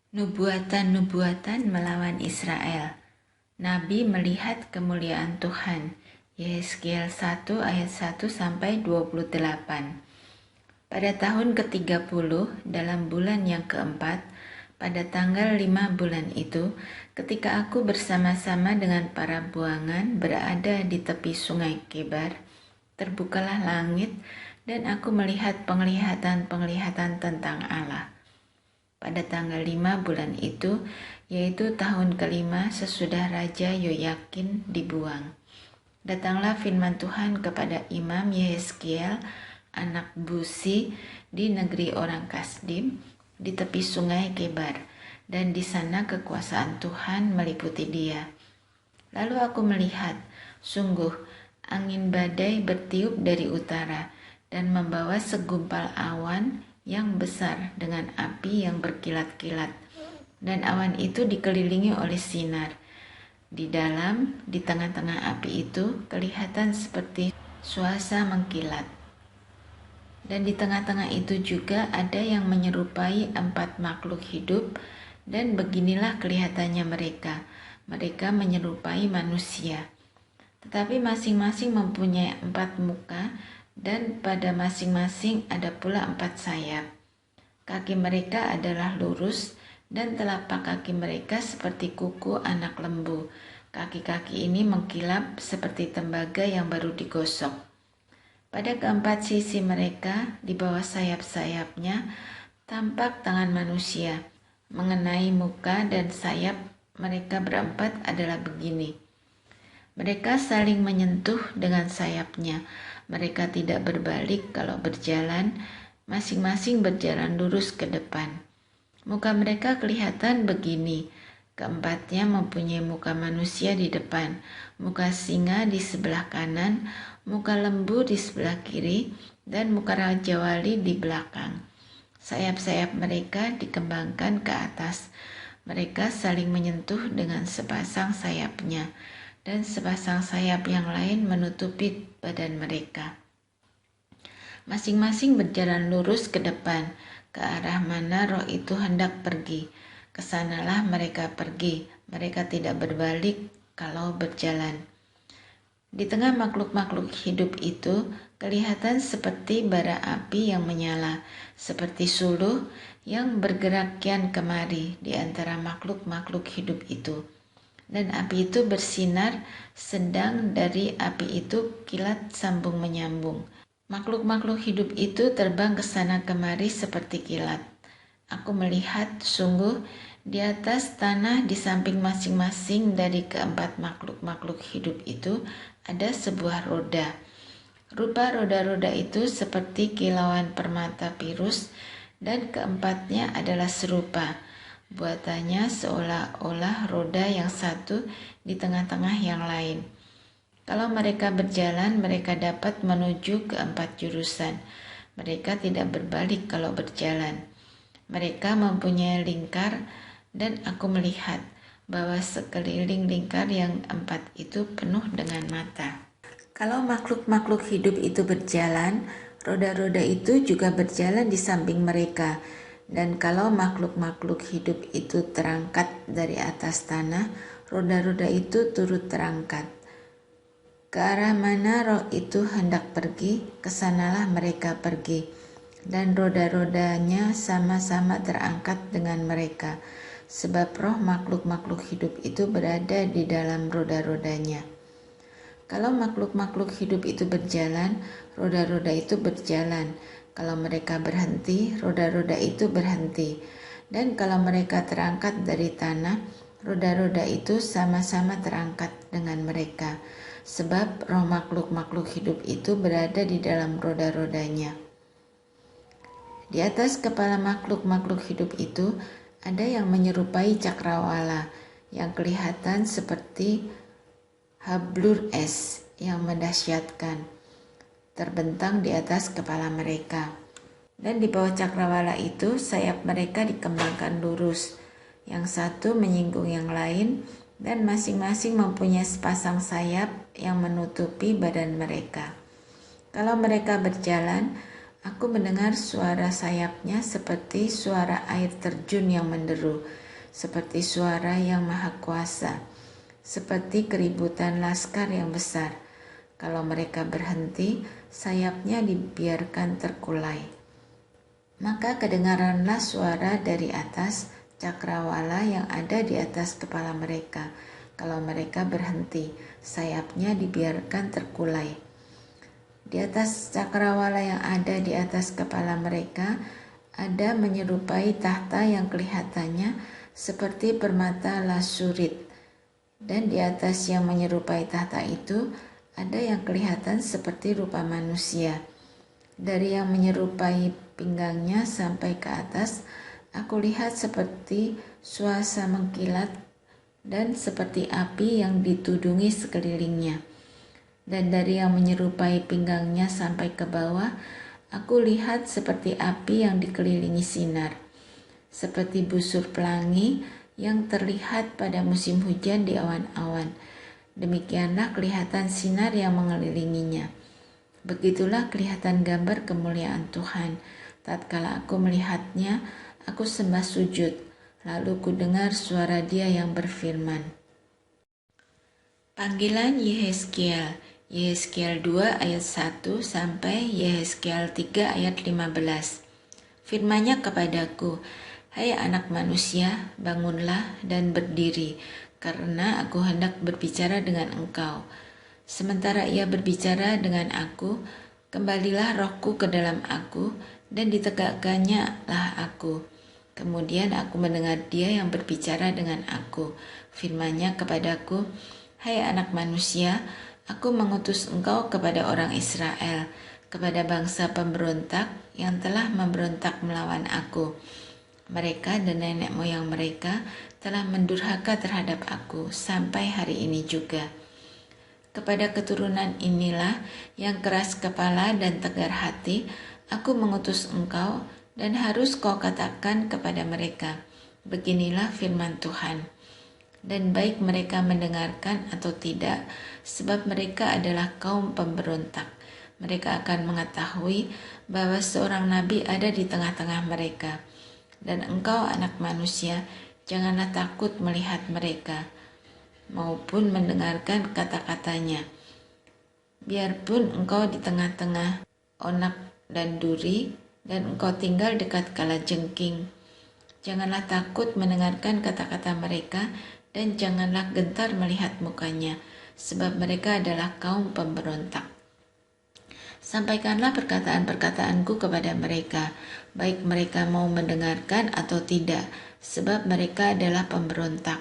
Nubuatan-nubuatan melawan Israel. Nabi melihat kemuliaan Tuhan. Yehezkiel 1 ayat 1 sampai 28. Pada tahun ke-30 dalam bulan yang keempat, pada tanggal 5 bulan itu, ketika aku bersama-sama dengan para buangan berada di tepi sungai Kebar, terbukalah langit dan aku melihat penglihatan-penglihatan tentang Allah. Pada tanggal 5 bulan itu, yaitu tahun kelima sesudah Raja Yoyakin dibuang. Datanglah firman Tuhan kepada Imam Yehezkiel, anak Busi, di negeri orang Kasdim, di tepi sungai Kebar, dan di sana kekuasaan Tuhan meliputi dia. Lalu aku melihat, sungguh, angin badai bertiup dari utara, dan membawa segumpal awan yang besar dengan api yang berkilat-kilat, dan awan itu dikelilingi oleh sinar. Di tengah-tengah api itu kelihatan seperti suasa mengkilat. Dan di tengah-tengah itu juga ada yang menyerupai 4 makhluk hidup, dan beginilah kelihatannya mereka. Mereka menyerupai manusia, tetapi masing-masing mempunyai 4 muka, dan pada masing-masing ada pula 4 sayap. Kaki mereka adalah lurus, dan telapak kaki mereka seperti kuku anak lembu. Kaki-kaki ini mengkilap seperti tembaga yang baru digosok. Pada keempat sisi mereka, di bawah sayap-sayapnya, tampak tangan manusia. Mengenai muka dan sayap mereka berempat adalah begini. Mereka saling menyentuh dengan sayapnya. Mereka tidak berbalik kalau berjalan, masing-masing berjalan lurus ke depan. Muka mereka kelihatan begini. Keempatnya mempunyai muka manusia di depan, muka singa di sebelah kanan, muka lembu di sebelah kiri, dan muka raja wali di belakang. Sayap-sayap mereka dikembangkan ke atas. Mereka saling menyentuh dengan sepasang sayapnya, dan sepasang sayap yang lain menutupi badan mereka. Masing-masing berjalan lurus ke depan, ke arah mana roh itu hendak pergi. Kesanalah mereka pergi, mereka tidak berbalik kalau berjalan. Di tengah makhluk-makhluk hidup itu, kelihatan seperti bara api yang menyala, seperti suluh yang bergerak kian kemari di antara makhluk-makhluk hidup itu. Dan api itu bersinar, sedang dari api itu kilat sambung menyambung. Makhluk-makhluk hidup itu terbang ke sana kemari seperti kilat. Aku melihat, sungguh, di atas tanah di samping masing-masing dari keempat makhluk-makhluk hidup itu ada sebuah roda. Rupa roda-roda itu seperti kilauan permata pirus, dan keempatnya adalah serupa. Buatannya seolah-olah roda yang satu di tengah-tengah yang lain. Kalau mereka berjalan, mereka dapat menuju ke 4 jurusan. Mereka tidak berbalik kalau berjalan. Mereka mempunyai lingkar, dan aku melihat bahwa sekeliling lingkar yang 4 itu penuh dengan mata. Kalau makhluk-makhluk hidup itu berjalan, roda-roda itu juga berjalan di samping mereka. Dan kalau makhluk-makhluk hidup itu terangkat dari atas tanah, roda-roda itu turut terangkat. Ke arah mana roh itu hendak pergi, kesanalah mereka pergi, dan roda-rodanya sama-sama terangkat dengan mereka, sebab roh makhluk-makhluk hidup itu berada di dalam roda-rodanya. Kalau makhluk-makhluk hidup itu berjalan, roda-roda itu berjalan. Kalau mereka berhenti, roda-roda itu berhenti. Dan kalau mereka terangkat dari tanah, roda-roda itu sama-sama terangkat dengan mereka, sebab roh makhluk-makhluk hidup itu berada di dalam roda-rodanya. Di atas kepala makhluk-makhluk hidup itu ada yang menyerupai cakrawala, yang kelihatan seperti hablur es yang mendahsyatkan, terbentang di atas kepala mereka. Dan di bawah cakrawala itu sayap mereka dikembangkan lurus, yang satu menyinggung yang lain, dan masing-masing mempunyai sepasang sayap yang menutupi badan mereka. Kalau mereka berjalan, Aku mendengar suara sayapnya seperti suara air terjun yang menderu, seperti suara yang maha kuasa, seperti keributan laskar yang besar. Kalau mereka berhenti, sayapnya dibiarkan terkulai. Maka kedengaranlah suara dari atas cakrawala yang ada di atas kepala mereka. Kalau mereka berhenti, sayapnya dibiarkan terkulai. Di atas cakrawala yang ada di atas kepala mereka ada menyerupai tahta yang kelihatannya seperti permata lasurit. Dan di atas yang menyerupai tahta itu ada yang kelihatan seperti rupa manusia. Dari yang menyerupai pinggangnya sampai ke atas, aku lihat seperti suasa mengkilat dan seperti api yang ditudungi sekelilingnya. Dan dari yang menyerupai pinggangnya sampai ke bawah, aku lihat seperti api yang dikelilingi sinar, seperti busur pelangi yang terlihat pada musim hujan di awan-awan. Demikianlah kelihatan sinar yang mengelilinginya. Begitulah kelihatan gambar kemuliaan Tuhan. Tatkala aku melihatnya, aku sembah sujud. Lalu ku dengar suara Dia yang berfirman. Panggilan Yehezkiel, Yehezkiel 2 ayat 1 sampai Yehezkiel 3 ayat 15. Firman-Nya kepadaku, hai anak manusia, bangunlah dan berdiri, karena aku hendak berbicara dengan engkau. Sementara ia berbicara dengan aku, kembalilah rohku ke dalam aku, dan ditegakkannya lah aku. Kemudian aku mendengar Dia yang berbicara dengan aku. Firman-Nya kepadaku, hai anak manusia, aku mengutus engkau kepada orang Israel, kepada bangsa pemberontak yang telah memberontak melawan aku. Mereka dan nenek moyang mereka telah mendurhaka terhadap aku sampai hari ini juga. Kepada keturunan inilah yang keras kepala dan tegar hati, aku mengutus engkau, dan harus kau katakan kepada mereka, beginilah firman Tuhan. Dan baik mereka mendengarkan atau tidak, sebab mereka adalah kaum pemberontak. Mereka akan mengetahui bahwa seorang nabi ada di tengah-tengah mereka. Dan engkau anak manusia, janganlah takut melihat mereka, maupun mendengarkan kata-katanya. Biarpun engkau di tengah-tengah onak dan duri, dan engkau tinggal dekat kalajengking, janganlah takut mendengarkan kata-kata mereka, dan janganlah gentar melihat mukanya, sebab mereka adalah kaum pemberontak. Sampaikanlah perkataan-perkataanku kepada mereka, baik mereka mau mendengarkan atau tidak, sebab mereka adalah pemberontak.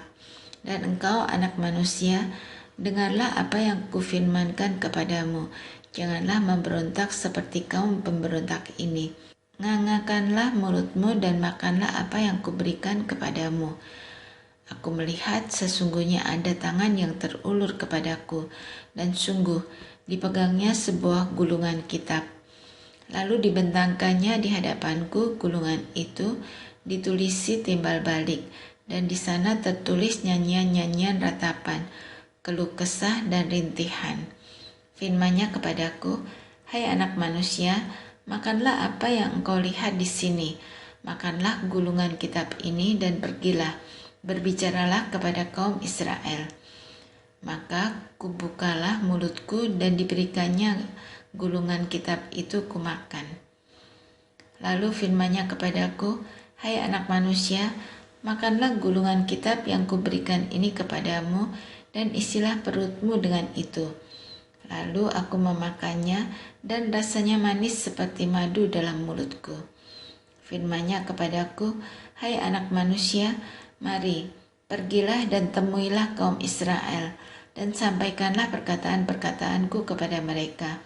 Dan engkau anak manusia, dengarlah apa yang kufirmankan kepadamu. Janganlah memberontak seperti kaum pemberontak ini. Ngangakanlah mulutmu dan makanlah apa yang kuberikan kepadamu. Aku melihat sesungguhnya ada tangan yang terulur kepadaku, dan sungguh dipegangnya sebuah gulungan kitab. Lalu dibentangkannya di hadapanku gulungan itu, ditulisi timbal balik, dan di sana tertulis nyanyian-nyanyian ratapan, keluh kesah dan rintihan. Firman-Nya kepadaku, hai anak manusia, makanlah apa yang engkau lihat di sini. Makanlah gulungan kitab ini dan pergilah, berbicaralah kepada kaum Israel. Maka kubukalah mulutku dan diberikannya gulungan kitab itu kumakan. Lalu firman-Nya kepadaku, hai anak manusia, makanlah gulungan kitab yang kuberikan ini kepadamu, dan isilah perutmu dengan itu. Lalu aku memakannya, dan rasanya manis seperti madu dalam mulutku. Firman-Nya kepadaku, hai anak manusia, mari, pergilah dan temuilah kaum Israel, dan sampaikanlah perkataan-perkataanku kepada mereka.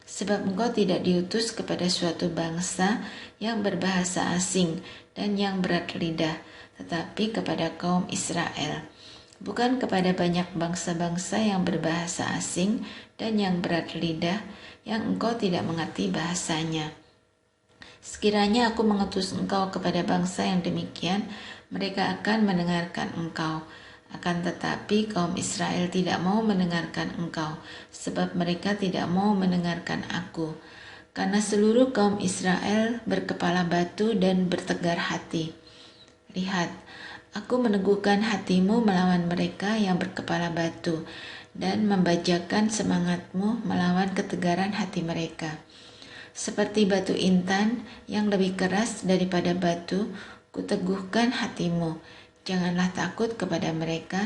Sebab engkau tidak diutus kepada suatu bangsa yang berbahasa asing dan yang berat lidah, tetapi kepada kaum Israel. Bukan kepada banyak bangsa-bangsa yang berbahasa asing dan yang berat lidah, yang engkau tidak mengerti bahasanya. Sekiranya aku mengutus engkau kepada bangsa yang demikian, mereka akan mendengarkan engkau. Akan tetapi kaum Israel tidak mau mendengarkan engkau, sebab mereka tidak mau mendengarkan aku. karena seluruh kaum Israel berkepala batu dan bertegar hati. Lihat, aku meneguhkan hatimu melawan mereka yang berkepala batu dan membajakan semangatmu melawan ketegaran hati mereka. Seperti batu intan yang lebih keras daripada batu, kuteguhkan hatimu. Janganlah takut kepada mereka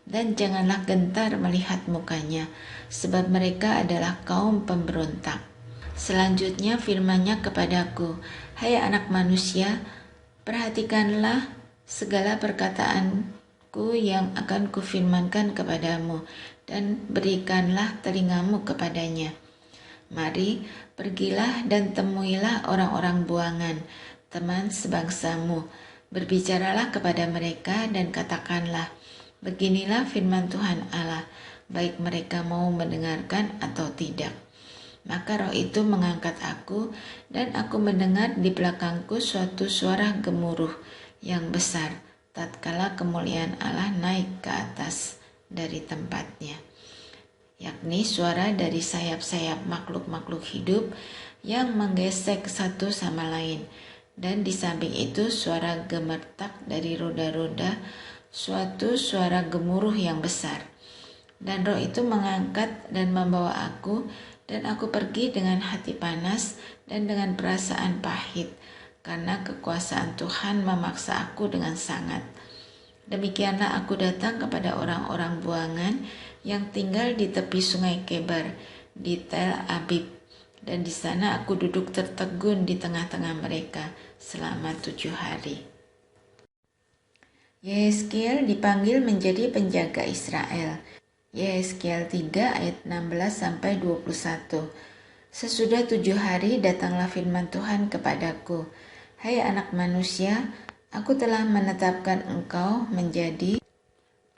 dan janganlah gentar melihat mukanya, sebab mereka adalah kaum pemberontak. Selanjutnya firman-Nya kepadaku, hai anak manusia, perhatikanlah segala perkataanku yang akan kufirmankan kepadamu, dan berikanlah telingamu kepadanya. Mari, pergilah dan temuilah orang-orang buangan, teman sebangsamu. Berbicaralah kepada mereka dan katakanlah, beginilah firman Tuhan Allah, baik mereka mau mendengarkan atau tidak. Maka roh itu mengangkat aku, dan aku mendengar di belakangku suatu suara gemuruh yang besar, tatkala kemuliaan Allah naik ke atas dari tempatnya, yakni suara dari sayap-sayap makhluk-makhluk hidup yang menggesek satu sama lain. Dan di samping itu suara gemertak dari roda-roda, suatu suara gemuruh yang besar. Dan roh itu mengangkat dan membawa aku, dan aku pergi dengan hati panas dan dengan perasaan pahit, karena kekuasaan Tuhan memaksa aku dengan sangat. Demikianlah aku datang kepada orang-orang buangan yang tinggal di tepi sungai Kebar, di Tel Abib, dan di sana aku duduk tertegun di tengah-tengah mereka selama 7 hari. Yehezkiel dipanggil menjadi penjaga Israel. Yehezkiel 3 ayat 16-21. Sesudah 7 hari datanglah firman Tuhan kepadaku, hai anak manusia, aku telah menetapkan engkau menjadi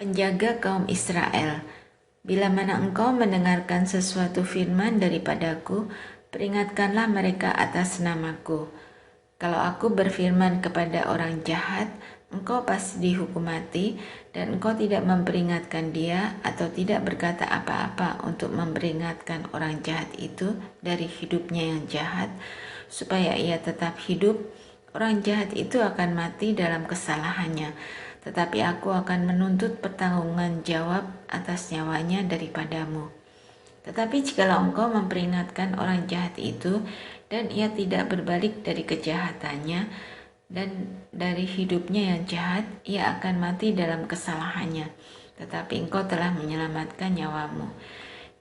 penjaga kaum Israel. Bila mana engkau mendengarkan sesuatu firman daripadaku, peringatkanlah mereka atas namaku. Kalau aku berfirman kepada orang jahat, engkau pasti dihukum mati, dan engkau tidak memperingatkan dia atau tidak berkata apa-apa untuk memperingatkan orang jahat itu dari hidupnya yang jahat, supaya ia tetap hidup, orang jahat itu akan mati dalam kesalahannya, tetapi aku akan menuntut pertanggungan jawab atas nyawanya daripadamu. Tetapi jikalau engkau memperingatkan orang jahat itu, dan ia tidak berbalik dari kejahatannya, dan dari hidupnya yang jahat, ia akan mati dalam kesalahannya, tetapi engkau telah menyelamatkan nyawamu.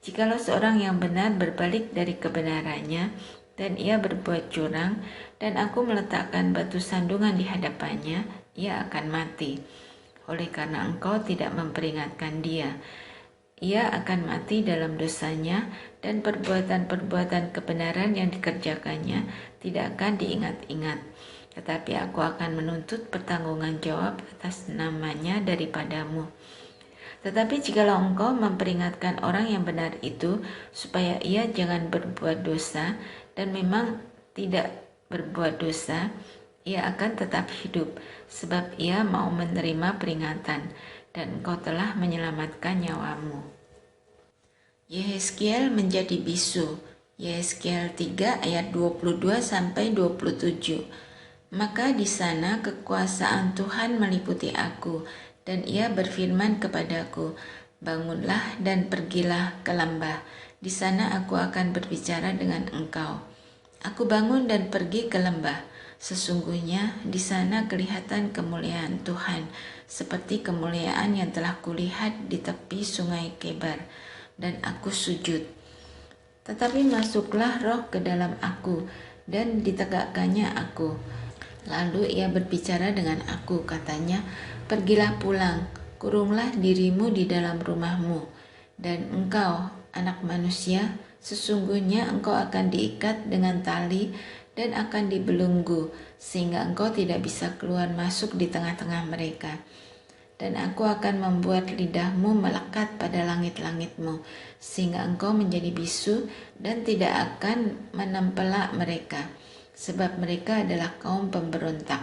Jikalau seorang yang benar berbalik dari kebenarannya, dan ia berbuat curang, dan aku meletakkan batu sandungan di hadapannya, ia akan mati. Oleh karena engkau tidak memperingatkan dia, ia akan mati dalam dosanya, dan perbuatan-perbuatan kebenaran yang dikerjakannya tidak akan diingat-ingat. Tetapi aku akan menuntut pertanggungan jawab atas namanya daripadamu. Tetapi jikalau engkau memperingatkan orang yang benar itu, supaya ia jangan berbuat dosa, dan memang tidak berbuat dosa, ia akan tetap hidup, sebab ia mau menerima peringatan, dan engkau telah menyelamatkan nyawamu. Yehezkiel menjadi bisu. Yehezkiel 3 ayat 22-27. Maka di sana kekuasaan Tuhan meliputi aku, dan ia berfirman kepadaku, bangunlah dan pergilah ke lembah, di sana aku akan berbicara dengan engkau. Aku bangun dan pergi ke lembah, sesungguhnya di sana kelihatan kemuliaan Tuhan, seperti kemuliaan yang telah kulihat di tepi sungai Kebar, dan aku sujud. Tetapi masuklah roh ke dalam aku, dan ditegakkannya aku. Lalu ia berbicara dengan aku, katanya, pergilah pulang, kurunglah dirimu di dalam rumahmu. Dan engkau, anak manusia, sesungguhnya engkau akan diikat dengan tali dan akan dibelenggu, sehingga engkau tidak bisa keluar masuk di tengah-tengah mereka. Dan aku akan membuat lidahmu melekat pada langit-langitmu, sehingga engkau menjadi bisu dan tidak akan menempelak mereka, sebab mereka adalah kaum pemberontak.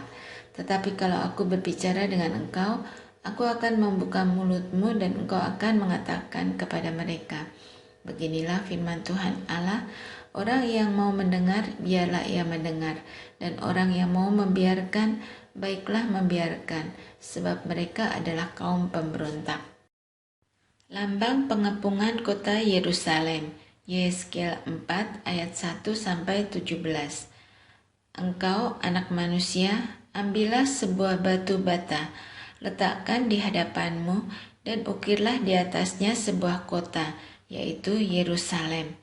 Tetapi kalau aku berbicara dengan engkau, aku akan membuka mulutmu dan engkau akan mengatakan kepada mereka, beginilah firman Tuhan Allah, Orang yang mau mendengar, biarlah ia mendengar, dan orang yang mau membiarkan, baiklah membiarkan, sebab mereka adalah kaum pemberontak. Lambang pengepungan kota Yerusalem, Yehezkiel 4 ayat 1-17. Engkau, anak manusia, ambillah sebuah batu bata, letakkan di hadapanmu, dan ukirlah di atasnya sebuah kota, yaitu Yerusalem.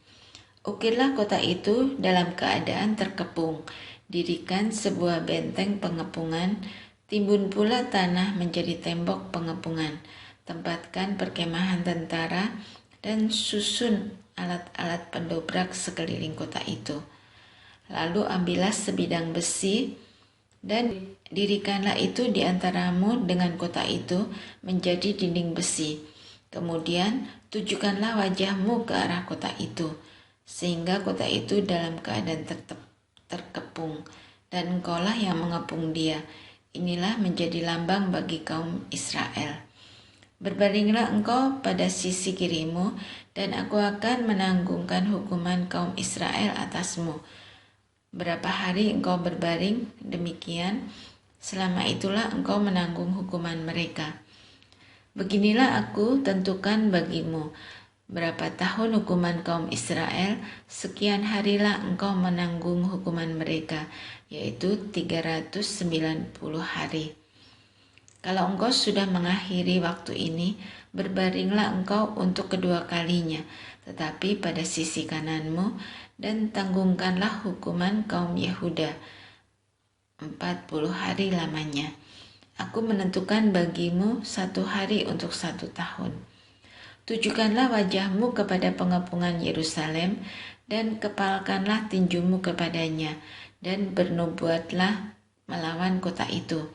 Ukirlah kota itu dalam keadaan terkepung, dirikan sebuah benteng pengepungan, timbun pula tanah menjadi tembok pengepungan, tempatkan perkemahan tentara, dan susun alat-alat pendobrak sekeliling kota itu. Lalu ambillah sebidang besi, dan dirikanlah itu di antaramu dengan kota itu menjadi dinding besi. Kemudian tujukanlah wajahmu ke arah kota itu, sehingga kota itu dalam keadaan terkepung, dan engkaulah yang mengepung dia. Inilah menjadi lambang bagi kaum Israel. Berbaringlah engkau pada sisi kirimu, dan aku akan menanggungkan hukuman kaum Israel atasmu. Berapa hari engkau berbaring demikian, selama itulah engkau menanggung hukuman mereka. Beginilah aku tentukan bagimu, berapa tahun hukuman kaum Israel, sekian harilah engkau menanggung hukuman mereka, yaitu 390 hari. Kalau engkau sudah mengakhiri waktu ini, berbaringlah engkau untuk kedua kalinya, tetapi pada sisi kananmu, dan tanggungkanlah hukuman kaum Yehuda 40 hari lamanya. Aku menentukan bagimu 1 hari untuk 1 tahun. Tujukanlah wajahmu kepada pengepungan Yerusalem, dan kepalkanlah tinjumu kepadanya, dan bernubuatlah melawan kota itu.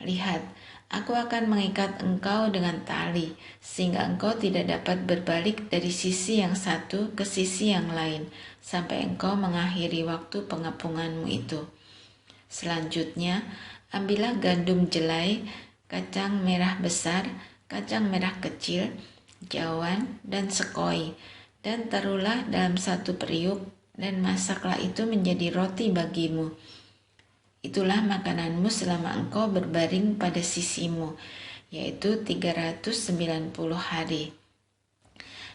Lihat, aku akan mengikat engkau dengan tali, sehingga engkau tidak dapat berbalik dari sisi yang satu ke sisi yang lain, sampai engkau mengakhiri waktu pengepunganmu itu. Selanjutnya, ambillah gandum jelai, kacang merah besar, kacang merah kecil, jawan, dan sekoi, dan taruhlah dalam 1 periuk, dan masaklah itu menjadi roti bagimu. Itulah makananmu selama engkau berbaring pada sisimu, yaitu 390 hari.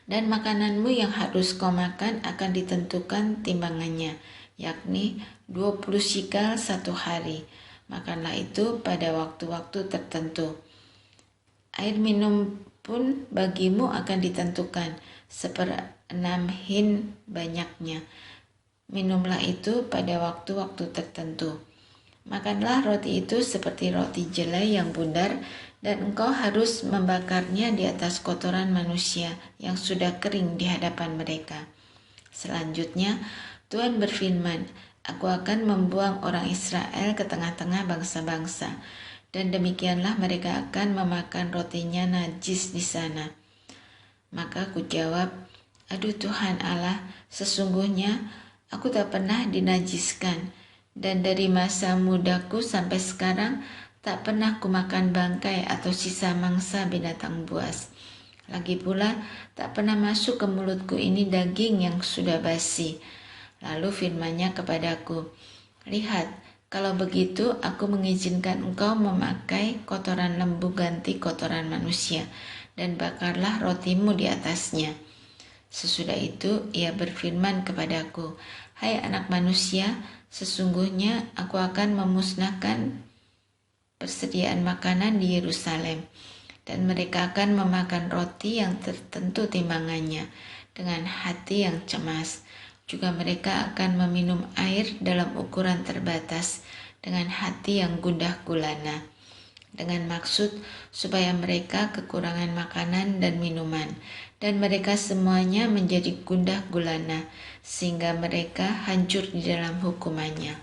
Dan makananmu yang harus kau makan akan ditentukan timbangannya, yakni 20 shikal 1 hari. Makanlah itu pada waktu-waktu tertentu. Air minum pun bagimu akan ditentukan, 1/6 hin banyaknya. Minumlah itu pada waktu-waktu tertentu. Makanlah roti itu seperti roti jelai yang bundar, dan engkau harus membakarnya di atas kotoran manusia yang sudah kering di hadapan mereka. Selanjutnya, Tuhan berfirman, aku akan membuang orang Israel ke tengah-tengah bangsa-bangsa, dan demikianlah mereka akan memakan rotinya najis di sana. Maka aku jawab, aduh Tuhan Allah, sesungguhnya aku tak pernah dinajiskan, dan dari masa mudaku sampai sekarang tak pernah kumakan bangkai atau sisa mangsa binatang buas. Lagi pula tak pernah masuk ke mulutku ini daging yang sudah basi. Lalu firman-Nya kepadaku, lihat, kalau begitu aku mengizinkan engkau memakai kotoran lembu ganti kotoran manusia, dan bakarlah rotimu di atasnya. Sesudah itu ia berfirman kepadaku, hai anak manusia, sesungguhnya aku akan memusnahkan persediaan makanan di Yerusalem, dan mereka akan memakan roti yang tertentu timbangannya dengan hati yang cemas. Juga mereka akan meminum air dalam ukuran terbatas dengan hati yang gundah gulana, dengan maksud supaya mereka kekurangan makanan dan minuman, dan mereka semuanya menjadi gundah gulana, sehingga mereka hancur di dalam hukumannya.